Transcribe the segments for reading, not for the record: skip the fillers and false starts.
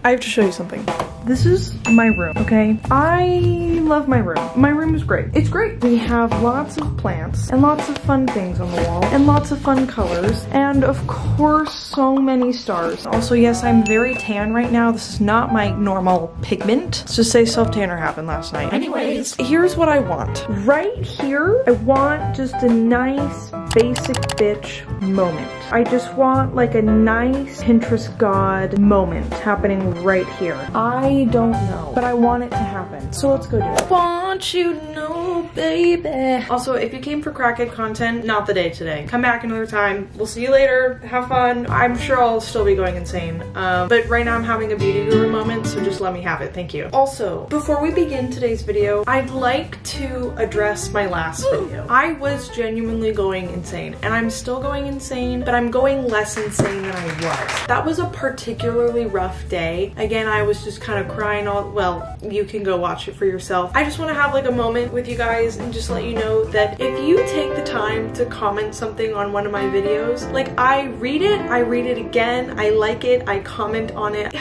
I have to show you something. This is my room, okay? I love my room. My room is great. It's great. We have lots of plants and lots of fun things on the wall and lots of fun colors and of course so many stars. Also, yes, I'm very tan right now. This is not my normal pigment. Let's just say self-tanner happened last night. Anyways, here's what I want. Right here, I want just a nice basic bitch moment. I just want like a nice Pinterest God moment happening right here. I don't know, but I want it to happen. So let's go do it. Want you to know, baby. Also, if you came for crackhead content, not the day today. Come back another time. We'll see you later. Have fun. I'm sure I'll still be going insane. But right now I'm having a beauty guru moment, so just let me have it. Thank you. Also, before we begin today's video, I'd like to address my last video. I was genuinely going insane, and I'm still going insane, but I'm going less insane than I was. That was a particularly rough day. Again, I was just kind of crying all, well, you can go watch it for yourself. I just want to have like a moment with you guys and just let you know that if you take the time to comment something on one of my videos, like I read it again, I like it, I comment on it.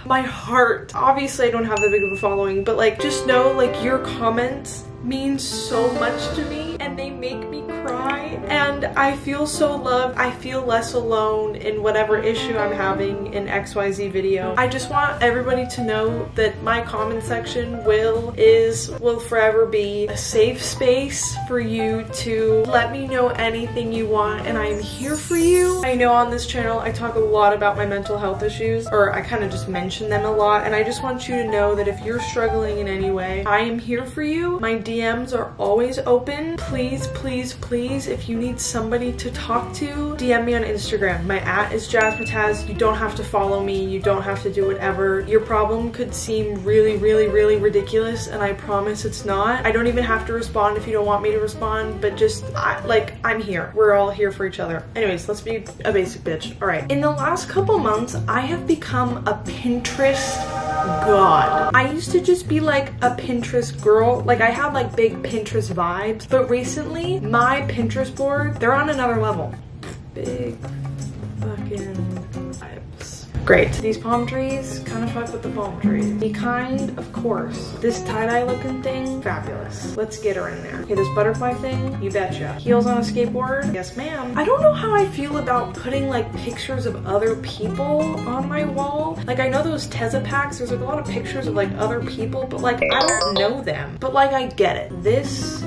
My heart. Obviously I don't have that big of a following, but like just know like your comments mean so much to me and they make me cry and I feel so loved. I feel less alone in whatever issue I'm having in XYZ video. I just want everybody to know that my comment section will forever be a safe space for you to let me know anything you want, and I'm here for you. I know on this channel I talk a lot about my mental health issues, or I kind of just mention them a lot, and I just want you to know that if you're struggling in any way, I am here for you. My DMs are always open. Please, please, please, if you need somebody to talk to, DM me on Instagram. My @ is jazmataz. You don't have to follow me. You don't have to do whatever. Your problem could seem really, really, really ridiculous, and I promise it's not. I don't even have to respond if you don't want me to respond, but just, I'm here. We're all here for each other. Anyways, let's be a basic bitch. All right. In the last couple months, I have become a Pinterest god. I used to just be like a Pinterest girl. Like I had like big Pinterest vibes, but recently my Pinterest board, they're on another level. Big fucking vibes. Great. These palm trees, kind of fuck with the palm trees. Be kind, of course. This tie-dye looking thing, fabulous. Let's get her in there. Okay, this butterfly thing, you betcha. Heels on a skateboard, yes ma'am. I don't know how I feel about putting like pictures of other people on my wall. Like I know those Teza packs, there's like a lot of pictures of like other people, but like I don't know them. But like I get it. This,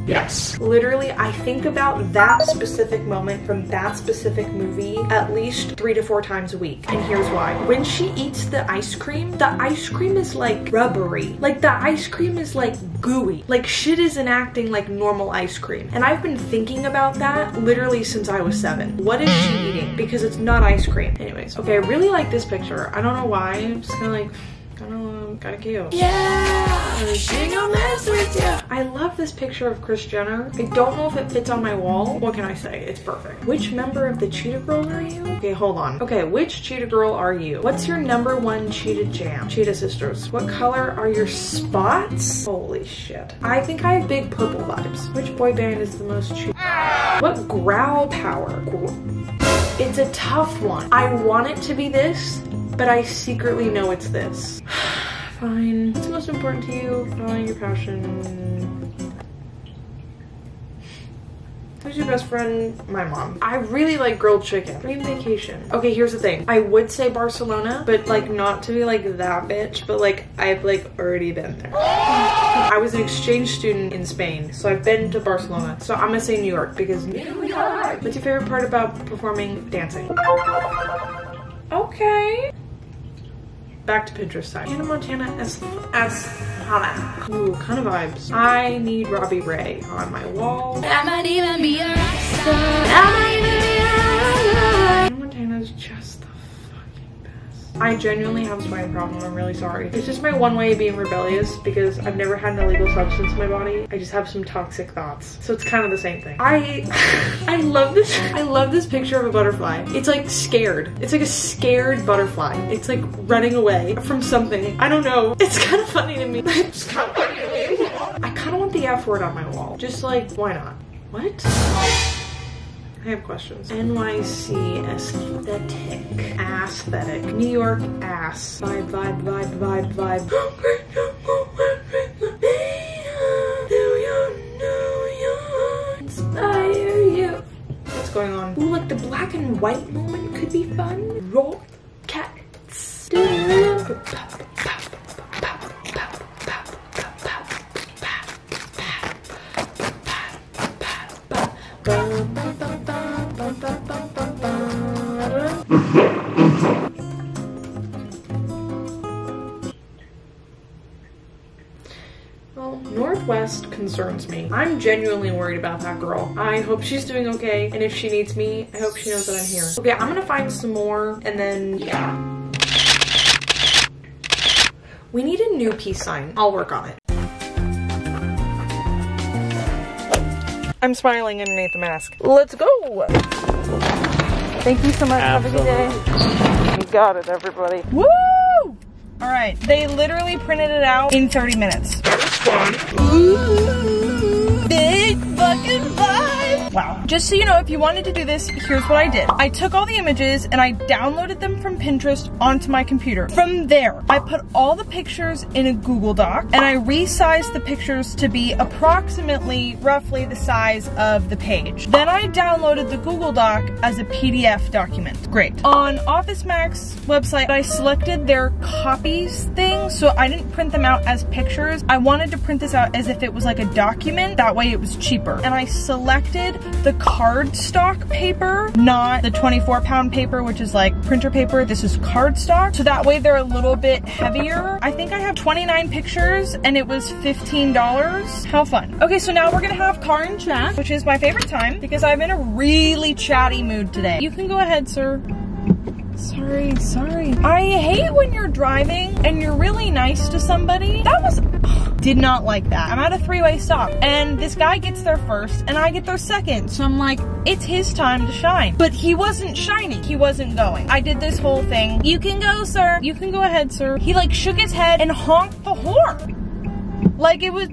yes. Literally, I think about that specific moment from that specific movie at least 3 to 4 times a week. And here's why. When she eats the ice cream is like rubbery. Like the ice cream is like gooey. Like shit isn't acting like normal ice cream. And I've been thinking about that literally since I was 7. What is she eating? Because it's not ice cream. Anyways, okay, I really like this picture. I don't know why. I'm just kind of like, kind of cute. Yeah, she gon' mess with ya. I love this picture of Kris Jenner. I don't know if it fits on my wall. What can I say? It's perfect. Which member of the Cheetah Girls are you? Okay, hold on. Okay, which Cheetah Girl are you? What's your #1 Cheetah jam? Cheetah Sisters. What color are your spots? Holy shit. I think I have big purple vibes. Which boy band is the most cheetah? What growl power? It's a tough one. I want it to be this, but I secretly know it's this. Fine. What's most important to you? Following your passion. Who's your best friend? My mom. I really like grilled chicken. Dream vacation. Okay, here's the thing. I would say Barcelona, but like not to be like that bitch, but like I've like already been there. I was an exchange student in Spain, so I've been to Barcelona. So I'm gonna say New York because New York. What's your favorite part about performing dancing? Okay. Back to Pinterest time. Hannah Montana as ooh, kind of vibes. I need Robbie Ray on my wall. I might even be a rock star. Hannah Montana's just the fucking best. I genuinely have a sweating problem. I'm really sorry. It's just my one way of being rebellious because I've never had an illegal substance in my body. I just have some toxic thoughts. So it's kind of the same thing. I love this. I love this picture of a butterfly. It's like scared. It's like a scared butterfly. It's like running away from something. I don't know. It's kind of funny to me. It's kind of funny to me. I kind of want the F word on my wall. Just like, why not? What? I have questions. NYC aesthetic. aesthetic. New York ass. Vibe, vibe, vibe, vibe, vibe. Inspire you. What's going on? Ooh, like the black and white moment could be fun. Roll cats. Well, Northwest concerns me. I'm genuinely worried about that girl. I hope she's doing okay, and if she needs me, I hope she knows that I'm here. Okay, I'm gonna find some more, and then, yeah. We need a new peace sign. I'll work on it. I'm smiling underneath the mask. Let's go! Thank you so much. Absolutely. Have a good day. You got it, everybody. Woo! All right, they literally printed it out in 30 minutes. Ooh, big fucking vibe. Wow. Just so you know, if you wanted to do this, here's what I did. I took all the images and I downloaded them from Pinterest onto my computer. From there, I put all the pictures in a Google Doc and I resized the pictures to be approximately, roughly the size of the page. Then I downloaded the Google Doc as a PDF document. Great. On Office Mac's website, I selected their copies thing, so I didn't print them out as pictures. I wanted to print this out as if it was like a document. That way it was cheaper. And I selected the cardstock paper, not the 24-pound paper, which is like printer paper. This is cardstock, so that way they're a little bit heavier. I think I have 29 pictures and it was $15. How fun. Okay, so now we're gonna have car and chat, which is my favorite time because I'm in a really chatty mood today. You can go ahead, sir. Sorry. I hate when you're driving and you're really nice to somebody. That was, did not like that. I'm at a three-way stop and this guy gets there first and I get there second. So I'm like, it's his time to shine. But he wasn't shining. He wasn't going. I did this whole thing. You can go, sir. You can go ahead, sir. He like shook his head and honked the horn. Like it was...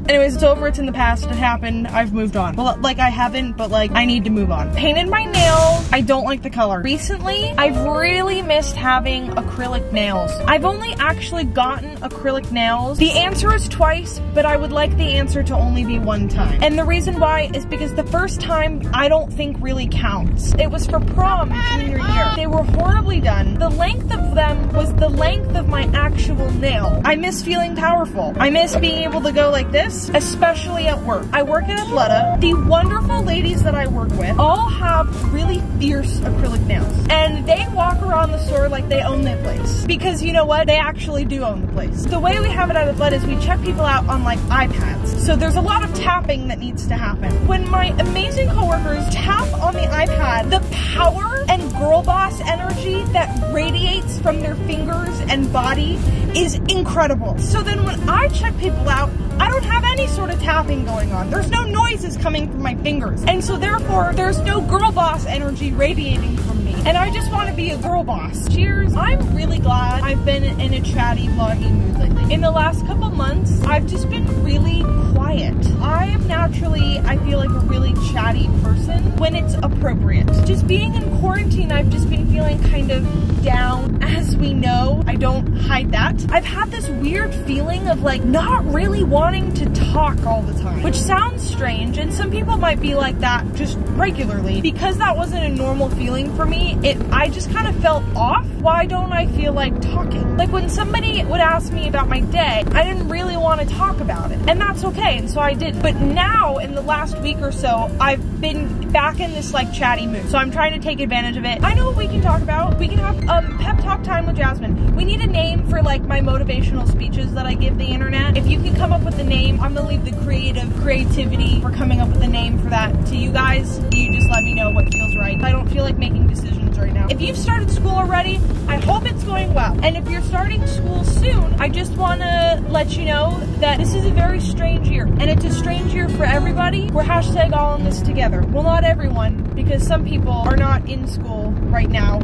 Anyways, it's over, it's in the past, it happened, I've moved on. Well, like I haven't, but like I need to move on. Painted my nails, I don't like the color. Recently, I've really missed having acrylic nails. I've only actually gotten acrylic nails. The answer is twice, but I would like the answer to only be one time. And the reason why is because the first time I don't think really counts. It was for prom junior year. They were horribly done. The length of them was the length of my actual nail. I miss feeling powerful. I miss being able to go like this, especially at work. I work at Athleta. The wonderful ladies that I work with all have really fierce acrylic nails. And they walk around the store like they own the place. Because you know what? They actually do own the place. The way we have it at Athleta is we check people out on like iPads. So there's a lot of tapping that needs to happen. When my amazing coworkers tap on the iPad, the power and girl boss energy that radiates from their fingers and body is incredible. So then when I check people out, I don't have any sort of tapping going on. There's no noises coming from my fingers. And so therefore, there's no girl boss energy radiating from me. And I just want to be a girl boss. Cheers. I'm really glad I've been in a chatty, vloggy mood lately. In the last couple months, I've just been really quiet. I am naturally, I feel like a really chatty person when it's appropriate. Just being in quarantine, I've just been feeling kind of down. As we know, I don't hide that. I've had this weird feeling of like not really wanting to talk all the time, which sounds strange, and some people might be like that just regularly. Because that wasn't a normal feeling for me, I just kind of felt off. Why don't I feel like talking? Like when somebody would ask me about my day, I didn't really want to talk about it, and that's okay, and so I didn't. But now, in the last week or so, I've been back in this like chatty mood, so I'm trying to take advantage of it. I know what we can talk about. We can have pep talk time with Jasmine. We need a name for like my motivational speeches that I give the internet. If you can come up with a name, I'm gonna leave the creativity for coming up with a name for that to you guys. You just let me know what feels right. I don't feel like making decisions right now. If you've started school already, I hope it's going well. And if you're starting school soon, I just wanna let you know that this is a very strange year. And it's a strange year for everybody. We're hashtag all in this together. Well, not everyone, because some people are not in school right now.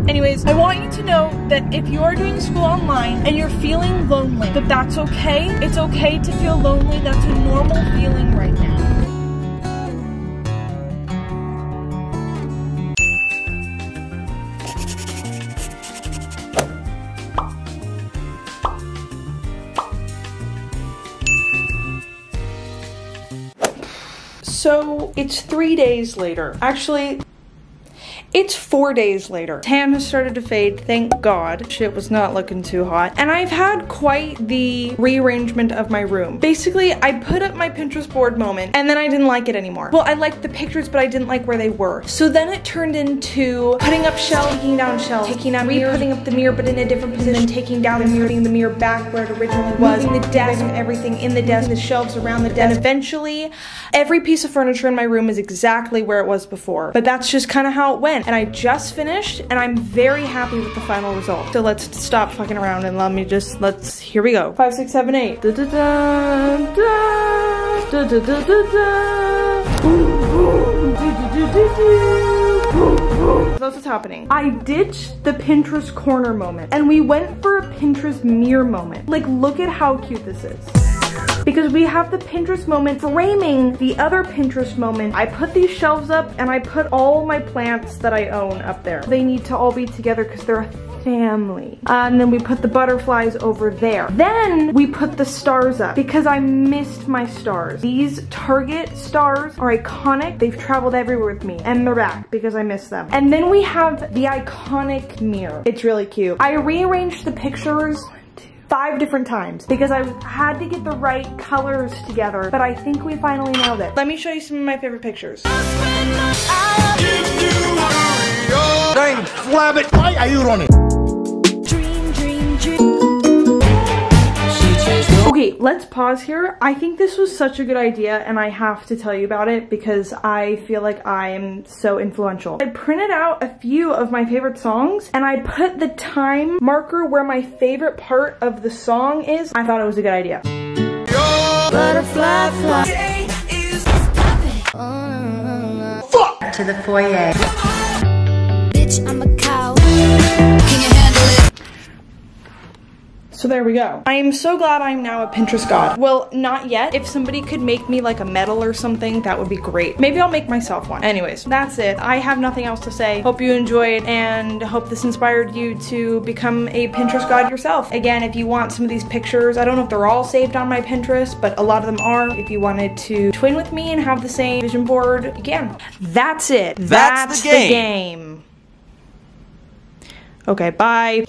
Anyways, I want you to know that if you are doing school online and you're feeling lonely, that that's okay. It's okay to feel lonely. That's a normal feeling right now. So it's 3 days later. Actually, it's 4 days later. Tan has started to fade, thank God. Shit was not looking too hot. And I've had quite the rearrangement of my room. Basically, I put up my Pinterest board moment and then I didn't like it anymore. Well, I liked the pictures, but I didn't like where they were. So then it turned into putting up shelves, taking down shelves, taking down mirrors, putting up the mirror but in a different position, taking down the mirror, putting the mirror back where it originally was, moving the desk and everything in the desk, the shelves around the desk. And eventually, every piece of furniture in my room is exactly where it was before. But that's just kind of how it went. And I just finished and I'm very happy with the final result. So let's stop fucking around and here we go. 5, 6, 7, 8. Da, da, da, da, da, da, da, da, da. That's what's happening. I ditched the Pinterest corner moment and we went for a Pinterest mirror moment. Like, look at how cute this is. Because we have the Pinterest moment framing the other Pinterest moment. I put these shelves up and I put all my plants that I own up there. They need to all be together because they're a family. And then we put the butterflies over there. Then we put the stars up because I missed my stars. These Target stars are iconic. They've traveled everywhere with me and they're back because I miss them. And then we have the iconic mirror. It's really cute. I rearranged the pictures 5 different times because I had to get the right colors together, but I think we finally nailed it. Let me show you some of my favorite pictures. Dang flabbit, why are you running? Okay, let's pause here. I think this was such a good idea and I have to tell you about it because I feel like I am so influential. I printed out a few of my favorite songs and I put the time marker where my favorite part of the song is. I thought it was a good idea. Butterfly fly. Fuck! To the foyer. Bitch, I'm a cow. Can you handle it? So there we go. I am so glad I'm now a Pinterest god. Well, not yet. If somebody could make me like a medal or something, that would be great. Maybe I'll make myself one. Anyways, that's it. I have nothing else to say. Hope you enjoyed and hope this inspired you to become a Pinterest god yourself. Again, if you want some of these pictures, I don't know if they're all saved on my Pinterest, but a lot of them are. If you wanted to twin with me and have the same vision board, you can. That's it. That's the game. Okay, bye.